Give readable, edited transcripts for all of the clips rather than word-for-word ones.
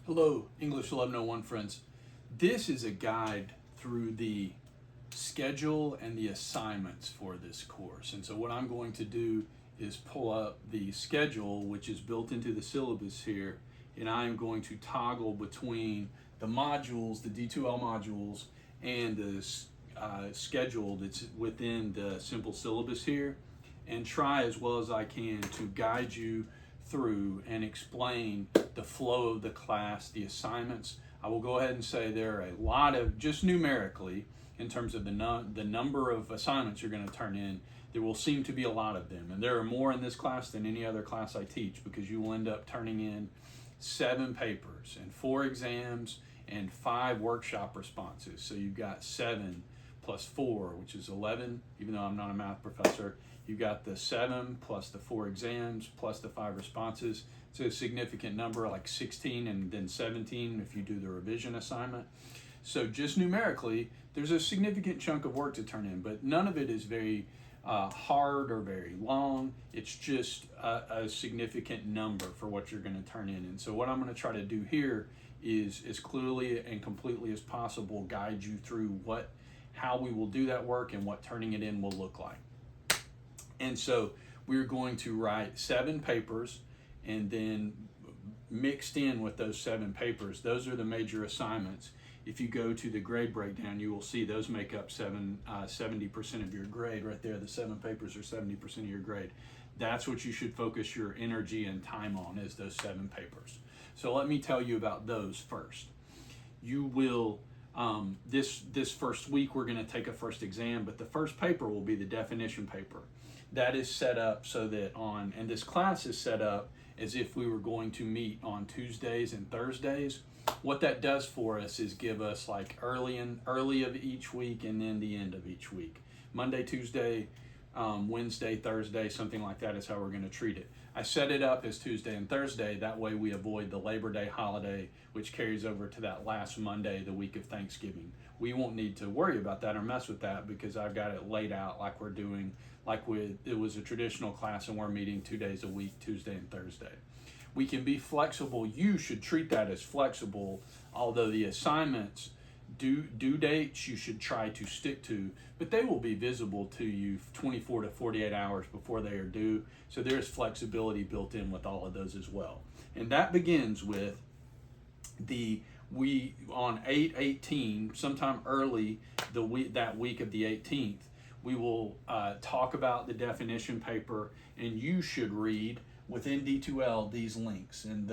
Hello, English 1101 friends. This is a guide through the schedule and the assignments for this course. And so what I'm going to do is pull up the schedule, which is built into the syllabus here, and I'm going to toggle between the modules, the D2L modules, and the schedule that's within the simple syllabus here, and try as well as I can to guide you through and explain the flow of the class, the assignments. I will go ahead and say there are a lot of, just numerically, in terms of the number of assignments you're going to turn in, there will seem to be a lot of them. And there are more in this class than any other class I teach, because you will end up turning in 7 papers and 4 exams and 5 workshop responses. So you've got 7 plus 4, which is 11, even though I'm not a math professor. You've got the 7 plus the 4 exams plus the 5 responses. It's a significant number, like 16 and then 17 if you do the revision assignment. So just numerically, there's a significant chunk of work to turn in, but none of it is very hard or very long. It's just a significant number for what you're going to turn in. And so what I'm going to try to do here is as clearly and completely as possible guide you through how we will do that work and what turning it in will look like. And so we're going to write 7 papers, and then mixed in with those 7 papers, those are the major assignments. If you go to the grade breakdown, you will see those make up 70% of your grade right there. The 7 papers are 70% of your grade. That's what you should focus your energy and time on, is those 7 papers. So let me tell you about those first. You will, this first week, we're going to take a first exam, but the first paper will be the definition paper. That is set up so that and this class is set up as if we were going to meet on Tuesdays and Thursdays. What that does for us is give us like early of each week and then the end of each week. Monday, Tuesday, Wednesday, Thursday, something like that is how we're going to treat it. I set it up as Tuesday and Thursday. That way we avoid the Labor Day holiday, which carries over to that last Monday, the week of Thanksgiving. We won't need to worry about that or mess with that, because I've got it laid out like we're doing, it was a traditional class, and we're meeting 2 days a week, Tuesday and Thursday. We can be flexible. You should treat that as flexible, although the assignments, due dates you should try to stick to, but they will be visible to you 24 to 48 hours before they are due. So there's flexibility built in with all of those as well. And that begins with on 8/18, sometime early that week of the 18th, we will talk about the definition paper, and you should read within D2L these links, and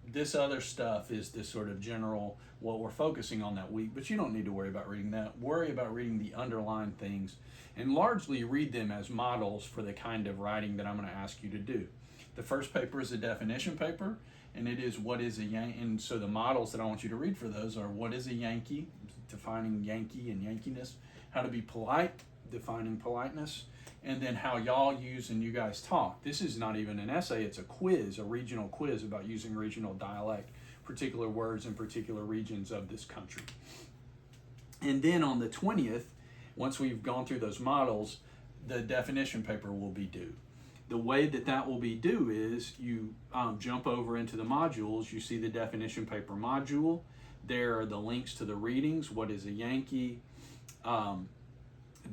this other stuff is the sort of general what we're focusing on that week, but you don't need to worry about reading that. Worry about reading the underlying things, and largely read them as models for the kind of writing that I'm going to ask you to do. The first paper is a definition paper, and it is what is a Yankee, and so the models that I want you to read for those are what is a Yankee, defining Yankee and Yankiness, how to be polite, defining politeness, and then how y'all use and you guys talk. This is not even an essay, it's a quiz, a regional quiz about using regional dialect, particular words in particular regions of this country. And then on the 20th, once we've gone through those models, the definition paper will be due. The way that will be due is you jump over into the modules, you see the definition paper module, there are the links to the readings, what is a Yankee,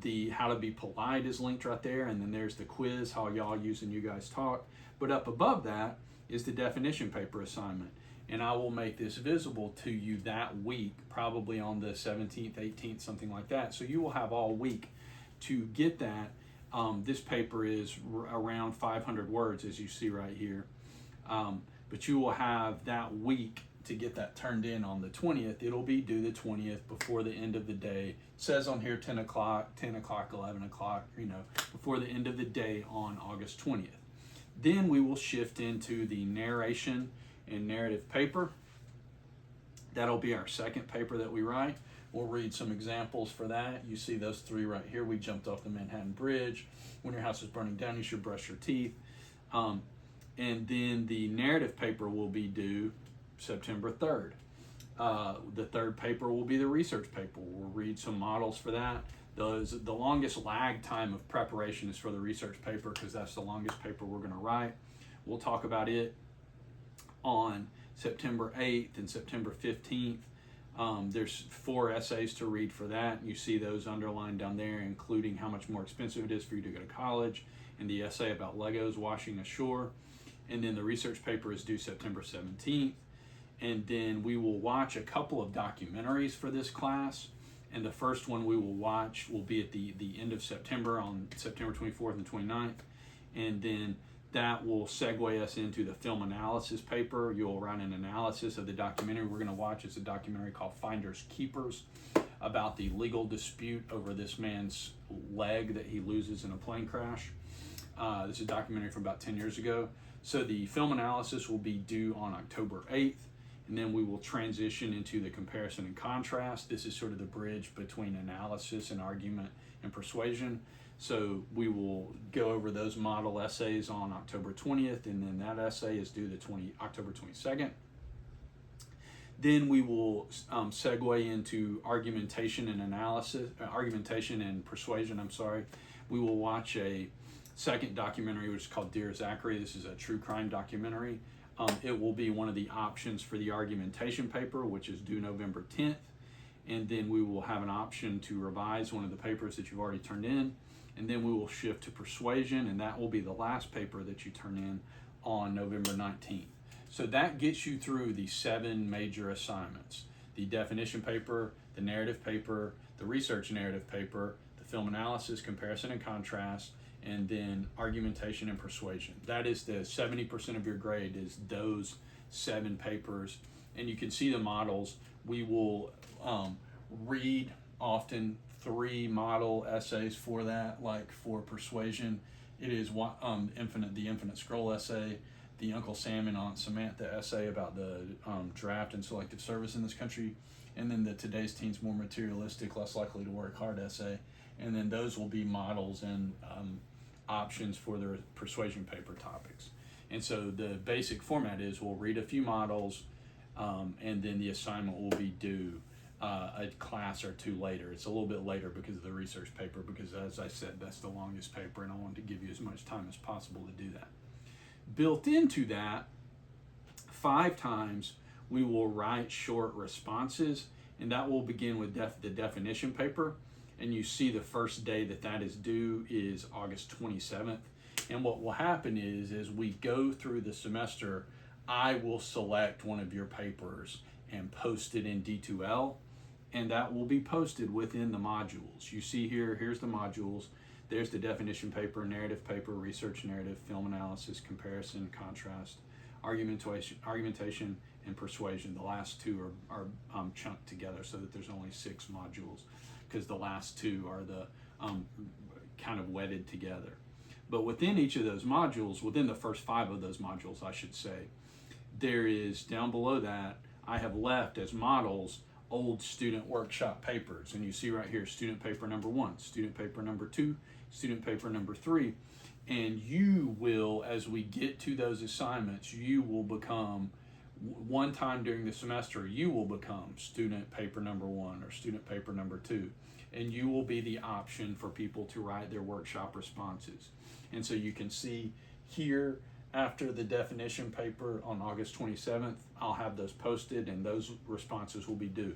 the how to be polite is linked right there, and then there's the quiz, how y'all use and you guys talk. But up above that is the definition paper assignment, and I will make this visible to you that week, probably on the 17th, 18th, something like that. So you will have all week to get that. This paper is around 500 words, as you see right here, but you will have that week to get that turned in on the 20th. It'll be due the 20th before the end of the day. It says on here 10 o'clock, 11 o'clock, before the end of the day on August 20th. Then we will shift into the narration and narrative paper. That'll be our second paper that we write. We'll read some examples for that. You see those 3 right here. We jumped off the Manhattan Bridge. When your house is burning down, you should brush your teeth. And then the narrative paper will be due September 3rd. The third paper will be the research paper. We'll read some models for that. The longest lag time of preparation is for the research paper, because that's the longest paper we're going to write. We'll talk about it on September 8th and September 15th. There's 4 essays to read for that. You see those underlined down there, including how much more expensive it is for you to go to college, and the essay about Legos washing ashore. And then the research paper is due September 17th. And then we will watch a couple of documentaries for this class. And the first one we will watch will be at the end of September, on September 24th and 29th. And then that will segue us into the film analysis paper. You'll write an analysis of the documentary we're going to watch. It's a documentary called Finders Keepers, about the legal dispute over this man's leg that he loses in a plane crash. This is a documentary from about 10 years ago. So the film analysis will be due on October 8th. And then we will transition into the comparison and contrast. This is sort of the bridge between analysis and argument and persuasion. So we will go over those model essays on October 20th, and then that essay is due October 22nd. Then we will segue into argumentation and persuasion. We will watch a second documentary, which is called Dear Zachary. This is a true crime documentary. It will be one of the options for the argumentation paper, which is due November 10th. And then we will have an option to revise one of the papers that you've already turned in. And then we will shift to persuasion, and that will be the last paper that you turn in on November 19th. So that gets you through the 7 major assignments: the definition paper, the narrative paper, the research narrative paper, the film analysis, comparison and contrast, and then argumentation and persuasion. That is the 70% of your grade, is those 7 papers. And you can see the models. We will read often 3 model essays for that. Like for persuasion, it is the Infinite Scroll essay, the Uncle Sam and Aunt Samantha essay about the draft and selective service in this country, and then the Today's Teens More Materialistic, Less Likely to Work Hard essay. And then those will be models and options for the persuasion paper topics. And so the basic format is we'll read a few models, and then the assignment will be due a class or 2 later. It's a little bit later because of the research paper, because as I said, that's the longest paper, and I wanted to give you as much time as possible to do that. Built into that, 5 times we will write short responses, and that will begin with the definition paper. And you see the first day that is due is August 27th. And what will happen is, as we go through the semester, I will select one of your papers and post it in D2L, and that will be posted within the modules. You see here's the modules. There's the definition paper, narrative paper, research narrative, film analysis, comparison, contrast, argumentation, and persuasion. The last 2 are chunked together so that there's only 6 modules, because the last 2 are the kind of wedded together. But within each of those modules, within the first 5 of those modules, I should say, there is, down below that, I have left as models old student workshop papers. And you see right here, student paper number 1, student paper number 2, student paper number 3. And you will, as we get to those assignments, you will become, one time during the semester, you will become student paper number 1 or student paper number 2. And you will be the option for people to write their workshop responses. And so you can see here, after the definition paper on August 27th, I'll have those posted, and those responses will be due.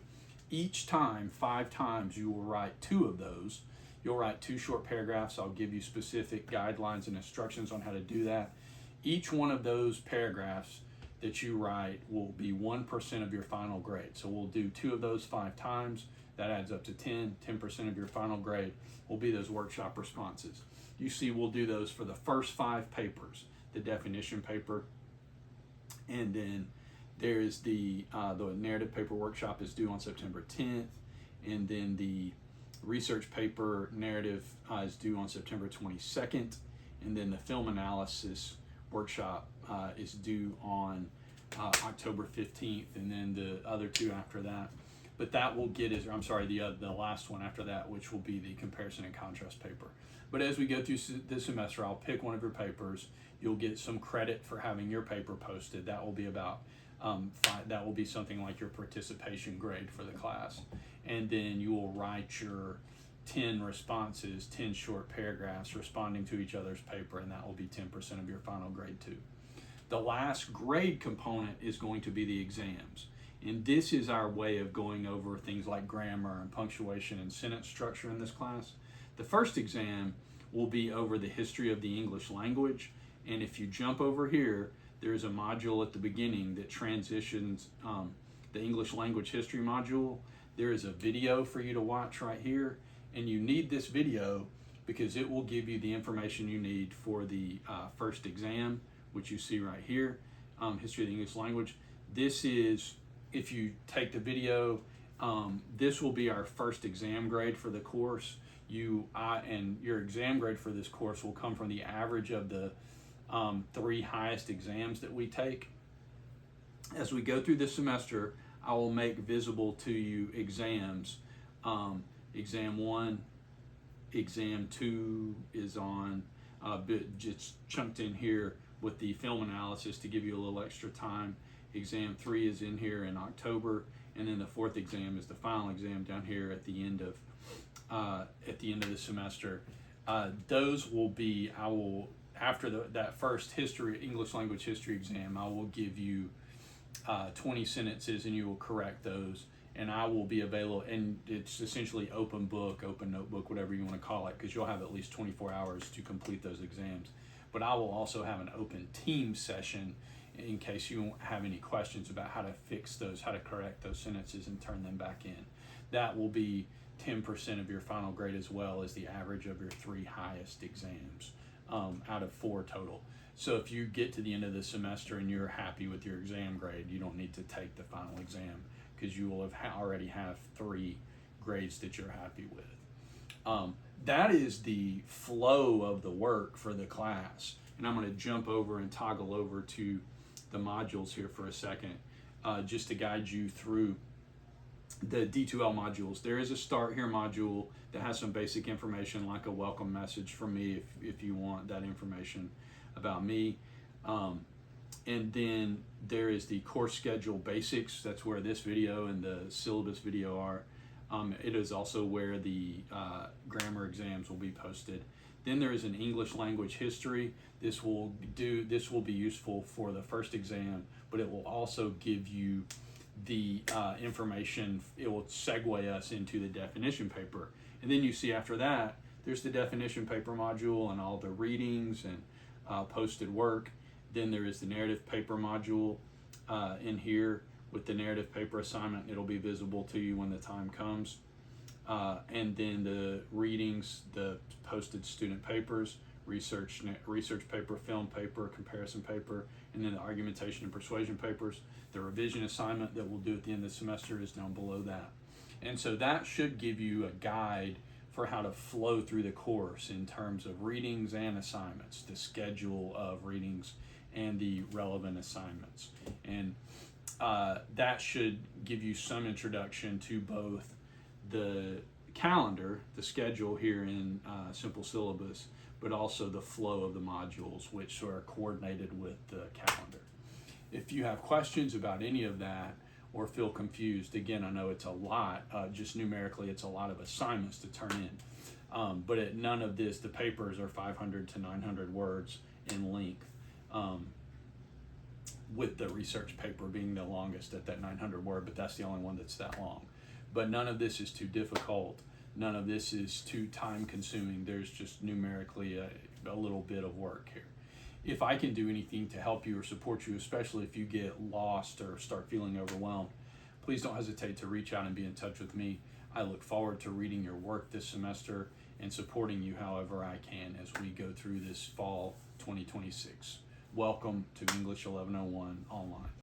Each time, 5 times, you will write 2 of those. You'll write 2 short paragraphs. I'll give you specific guidelines and instructions on how to do that. Each one of those paragraphs that you write will be 1% of your final grade. So we'll do 2 of those 5 times. That adds up to 10% of your final grade will be those workshop responses. You see, we'll do those for the first 5 papers. The definition paper, and then there's the narrative paper workshop is due on September 10th, and then the research paper narrative is due on September 22nd, and then the film analysis workshop is due on October 15th, and then the other 2 after that. But that will get us, the last one after that, which will be the comparison and contrast paper. But as we go through this semester, I'll pick one of your papers. You'll get some credit for having your paper posted. That will be about that will be something like your participation grade for the class. And then you will write your 10 responses, 10 short paragraphs responding to each other's paper, and that will be 10% of your final grade too. The last grade component is going to be the exams. And this is our way of going over things like grammar and punctuation and sentence structure in this class. The first exam will be over the history of the English language. And if you jump over here, there's a module at the beginning that transitions the English language history module. There is a video for you to watch right here. And you need this video because it will give you the information you need for the first exam, which you see right here, history of the English language. This is, if you take the video, this will be our first exam grade for the course. And your exam grade for this course will come from the average of the 3 highest exams that we take. As we go through this semester, I will make visible to you exams. Exam 1, exam 2 is on, just chunked in here with the film analysis to give you a little extra time. Exam 3 is in here in October, and then the 4th exam is the final exam down here at the end of the semester. Those will be, after that first English language history exam, I will give you 20 sentences and you will correct those, and I will be available, and it's essentially open book, open notebook, whatever you want to call it, because you'll have at least 24 hours to complete those exams. But I will also have an open team session in case you have any questions about how to fix those, how to correct those sentences and turn them back in. That will be 10% of your final grade, as well as the average of your 3 highest exams out of 4 total. So if you get to the end of the semester and you're happy with your exam grade, you don't need to take the final exam because you will have already have 3 grades that you're happy with. That is the flow of the work for the class. And I'm going to jump over and toggle over to the modules here for a second, just to guide you through the D2L modules. There is a Start Here module that has some basic information like a welcome message from me if you want that information about me. And then there is the course schedule basics. That's where this video and the syllabus video are. It is also where the grammar exams will be posted. Then there is an English language history. This will be useful for the first exam, but it will also give you the information. It will segue us into the definition paper. And then you see after that, there's the definition paper module and all the readings and posted work. Then there is the narrative paper module in here with the narrative paper assignment. It'll be visible to you when the time comes. And then the readings, the posted student papers, research paper, film paper, comparison paper, and then the argumentation and persuasion papers. The revision assignment that we'll do at the end of the semester is down below that. And so that should give you a guide for how to flow through the course in terms of readings and assignments, the schedule of readings and the relevant assignments. And that should give you some introduction to both the calendar, the schedule here in Simple Syllabus, but also the flow of the modules, which are coordinated with the calendar. If you have questions about any of that or feel confused, again, I know it's a lot, just numerically, it's a lot of assignments to turn in. But at none of this, the papers are 500 to 900 words in length, with the research paper being the longest at that 900 word, but that's the only one that's that long. But none of this is too difficult. None of this is too time consuming. There's just numerically a little bit of work here. If I can do anything to help you or support you, especially if you get lost or start feeling overwhelmed, please don't hesitate to reach out and be in touch with me. I look forward to reading your work this semester and supporting you however I can as we go through this fall 2026. Welcome to English 1101 Online.